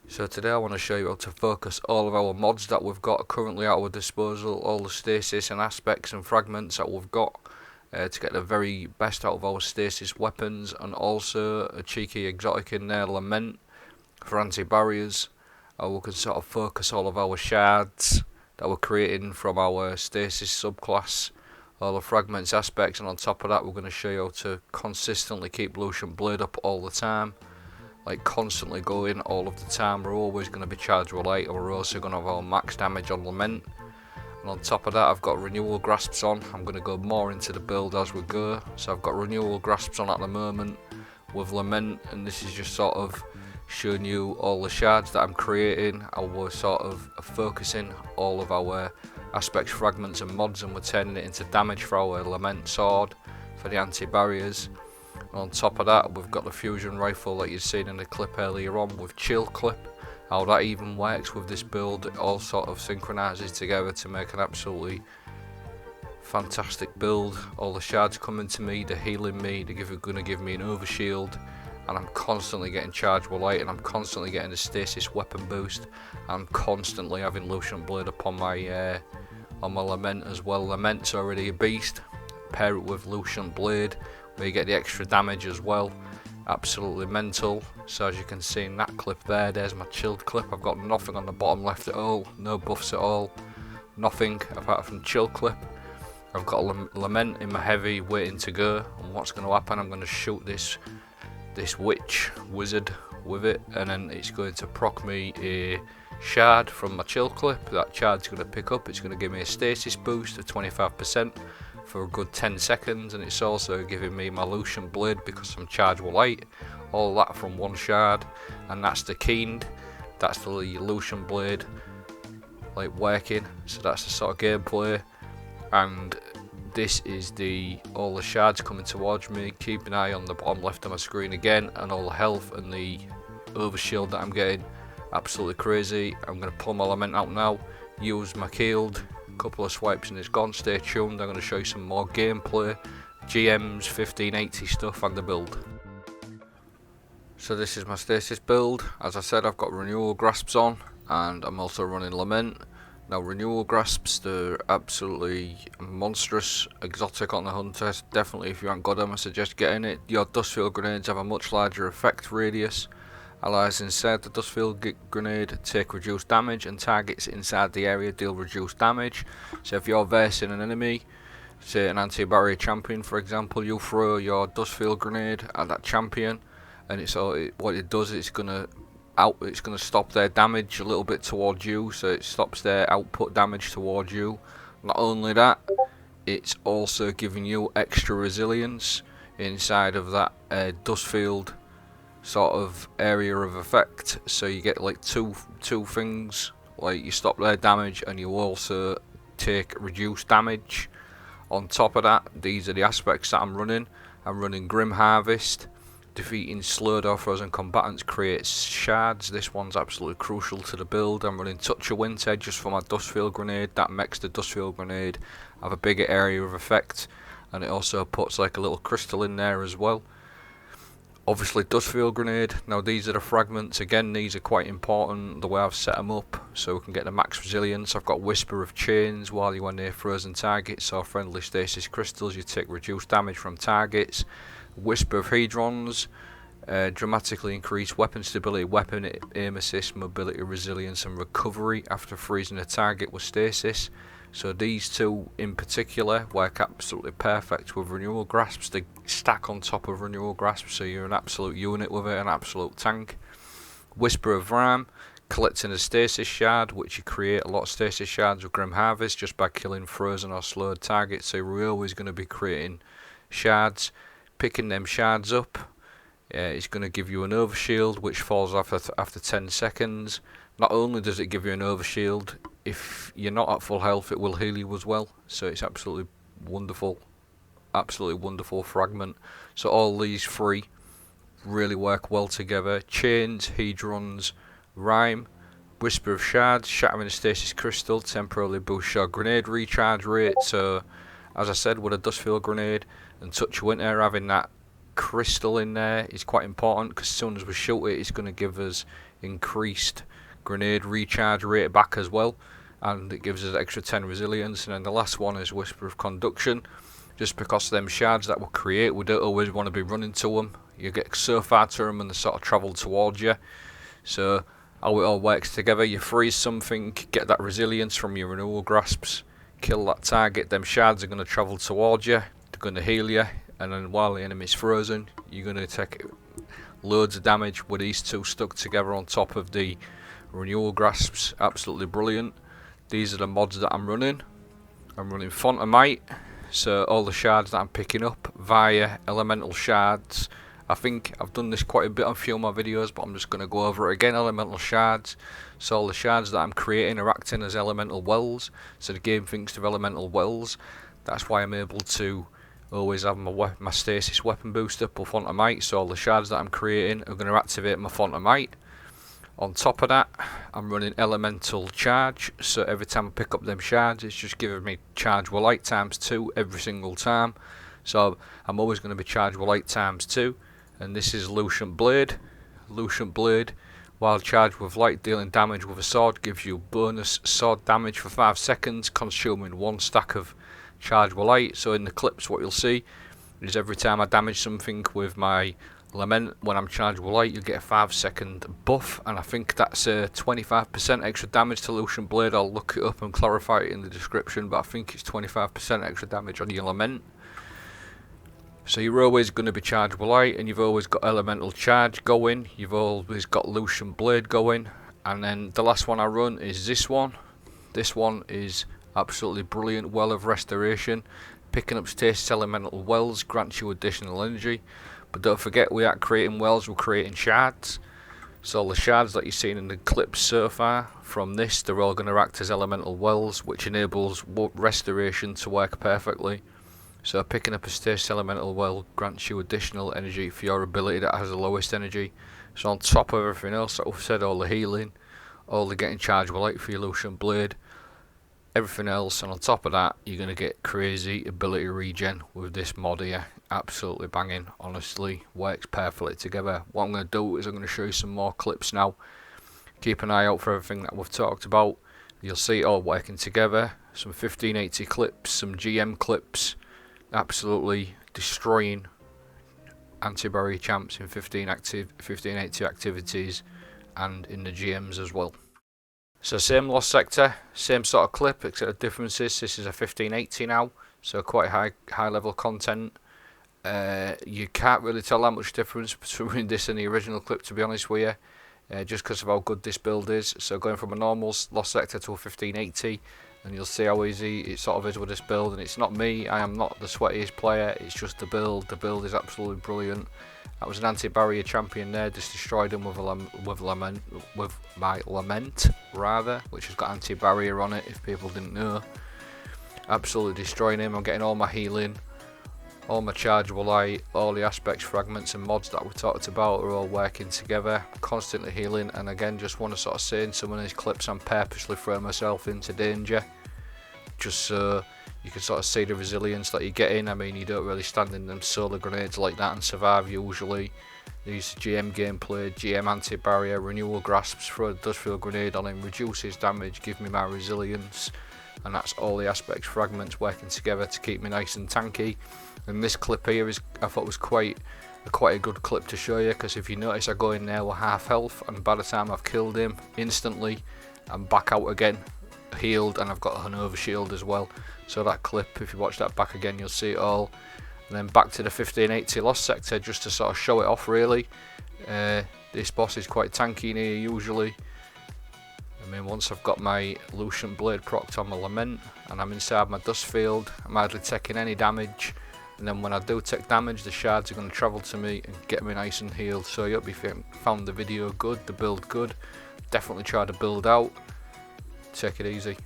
So today I want to show you how to focus all of our mods that we've got currently at our disposal, all the stasis and aspects and fragments that we've got, to get the very best out of our stasis weapons, and also a cheeky exotic in there, lament, for anti-barriers. We can sort of focus all of our shards that we're creating from our stasis subclass, all the fragments aspects, and on top of that we're going to show you how to consistently keep lucent blade up all the time. Like constantly going all of the time. We're always going to be charged with light, and we're also going to have our max damage on lament. And on top of that I've got renewal grasps on. I'm going to go more into the build as we go. So I've got renewal grasps on at the moment with lament, and this is just sort of showing you all the shards that I'm creating, and we're sort of focusing all of our aspects, fragments and mods, and we're turning it into damage for our lament sword for the anti-barriers. On top of that we've got the fusion rifle that you've seen in the clip earlier on with chill clip. How that even works with this build, it all sort of synchronises together to make an absolutely fantastic build. All the shards coming to me, they're healing me, they're going to give me an overshield, and I'm constantly getting charged with light, and I'm constantly getting a stasis weapon boost. I'm constantly having lucent blade upon my lament as well. Lament's already a beast. Pair it with lucent blade where you get the extra damage as well. Absolutely mental. So as you can see in that clip there's my chilled clip. I've got nothing on the bottom left at all, no buffs at all, nothing apart from chill clip. I've got lament in my heavy waiting to go, and what's going to happen, I'm going to shoot this witch wizard with it, and then it's going to proc me a shard from my chill clip. That shard's going to pick up, it's going to give me a stasis boost of 25% for a good 10 seconds, and it's also giving me my lucent blade because I'm charged with light. All that from one shard, and that's the keened, that's the lucent blade like working. So that's the sort of gameplay, and this is all the shards coming towards me. Keep an eye on the bottom left of my screen again, and all the health and the overshield that I'm getting. Absolutely crazy. I'm going to pull my lament out now, use my killed, couple of swipes and it's gone. Stay tuned, I'm going to show you some more gameplay, GMs, 1580 stuff and the build. So this is my stasis build. As I said, I've got renewal grasps on, and I'm also running lament. Now renewal grasps, they're absolutely monstrous, exotic on the hunter. Definitely if you haven't got them I suggest getting it. Your dustfield grenades have a much larger effect radius. Allies inside the dustfield grenade take reduced damage, and targets inside the area deal reduced damage. So if you're versing an enemy, say an anti-barrier champion for example, you throw your dustfield grenade at that champion, and what it does is it's gonna stop their damage a little bit towards you, so it stops their output damage towards you. Not only that, it's also giving you extra resilience inside of that dustfield sort of area of effect. So you get like two things, like you stop their damage and you also take reduced damage. On top of that, these are the aspects that I'm running. I'm running Grim Harvest. Defeating slowed or frozen combatants creates shards. This one's absolutely crucial to the build. I'm running Touch of Winter just for my dustfield grenade. That makes the dustfield grenade have a bigger area of effect, and it also puts like a little crystal in there as well. Obviously dustfield grenade. Now these are the fragments. Again, these are quite important the way I've set them up, so we can get the max resilience. I've got Whisper of Chains. While you're near frozen targets or friendly stasis crystals, you take reduced damage from targets. Whisper of Hedrons, dramatically increase weapon stability, weapon aim assist, mobility, resilience and recovery after freezing a target with stasis. So these two in particular work absolutely perfect with renewal grasps. They stack on top of renewal grasps, so you're an absolute unit with it, an absolute tank. Whisper of Ram, collecting a stasis shard, which you create a lot of stasis shards with Grim Harvest just by killing frozen or slowed targets, so we're always going to be creating shards. Picking them shards up, it's going to give you an overshield which falls off after 10 seconds. Not only does it give you an overshield, if you're not at full health it will heal you as well, so it's absolutely wonderful fragment. So all these three really work well together. Chains, Hedrons, Rhyme, Whisper of Shards, shattering a stasis crystal, temporarily boosts your grenade recharge rate. So as I said, with a dustfield grenade and Touch of Winter, having that crystal in there is quite important, because as soon as we shoot it, it's going to give us increased grenade recharge rate back as well, and it gives us extra 10 resilience. And then the last one is Whisper of Conduction. Just because of them shards that will create, we don't always want to be running to them. You get so far to them and they sort of travel towards you. So how it all works together, you freeze something, get that resilience from your renewal grasps, kill that target, them shards are going to travel towards you, they're going to heal you, and then while the enemy's frozen, you're going to take loads of damage with these two stuck together on top of the renewal grasps. Absolutely brilliant. These are the mods that I'm running. I'm running Font of Might, so all the shards that I'm picking up via elemental shards. I think I've done this quite a bit on a few of my videos, but I'm just going to go over it again. Elemental shards. So all the shards that I'm creating are acting as elemental wells, so the game thinks they're elemental wells. That's why I'm able to always have my stasis weapon boost up or Font of Might. So all the shards that I'm creating are going to activate my Font of Might. On top of that, I'm running elemental charge, so every time I pick up them shards, it's just giving me charge with light ×2 every single time. So I'm always going to be charged with light ×2. And this is Lucent Blade. Lucent Blade, while charged with light, dealing damage with a sword, gives you bonus sword damage for 5 seconds, consuming 1 stack of charge with light. So in the clips, what you'll see is every time I damage something with my lament, when I'm charged with light, you get a 5-second buff, and I think that's a 25% extra damage to Lucent Blade. I'll look it up and clarify it in the description, but I think it's 25% extra damage on your lament. So you're always going to be charged with light, and you've always got elemental charge going, you've always got Lucent Blade going, and then the last one I run is this one. This one is absolutely brilliant. Well of Restoration. Picking up Stasis elemental wells grants you additional energy, but don't forget, we aren't creating wells, we're creating shards. So all the shards that you've seen in the clips so far from this, they're all going to act as elemental wells, which enables restoration to work perfectly. So picking up a Stasis elemental well grants you additional energy for your ability that has the lowest energy. So on top of everything else that we've said, all the healing, all the getting charged with light for your Lucent Blade, everything else, and on top of that, you're going to get crazy ability regen with this mod here. Absolutely banging, honestly, works perfectly together. What I'm going to do is I'm going to show you some more clips now. Keep an eye out for everything that we've talked about. You'll see it all working together. Some 1580 clips, some GM clips, absolutely destroying anti-barrier champs in 1580 activities and in the GMs as well. So same Lost Sector, same sort of clip, except the difference is this is a 1580 now, so quite high level content. You can't really tell that much difference between this and the original clip, to be honest with you, just because of how good this build is. So going from a normal Lost Sector to a 1580, and you'll see how easy it sort of is with this build. And it's not me, I am not the sweatiest player, it's just the build. The build is absolutely brilliant. That was an anti-barrier champion there, just destroyed him with my lament rather, which has got anti-barrier on it if people didn't know. Absolutely destroying him. I'm getting all my healing, all my chargeable light, all the aspects, fragments and mods that we talked about are all working together, constantly healing. And again, just want to sort of say in some of these clips, I'm purposely throwing myself into danger, just so you can sort of see the resilience that you get in. I mean, you don't really stand in them solar grenades like that and survive usually. Use GM gameplay, GM anti-barrier, renewal grasps, throw a dust field grenade on him, reduces damage, give me my resilience, and that's all the aspects, fragments working together to keep me nice and tanky. And this clip here is, I thought was quite a good clip to show you, because if you notice, I go in there with half health, and by the time I've killed him, instantly I'm back out again, healed, and I've got a Hanover shield as well. So that clip, if you watch that back again, you'll see it all. And then back to the 1580 Lost Sector, just to sort of show it off really. This boss is quite tanky in here usually. I mean, once I've got my Lucent Blade procced on my lament and I'm inside my dust field, I'm hardly taking any damage. And then when I do take damage, the shards are going to travel to me and get me nice and healed. So I hope you found the video good, the build good. Definitely try to build out. Take it easy.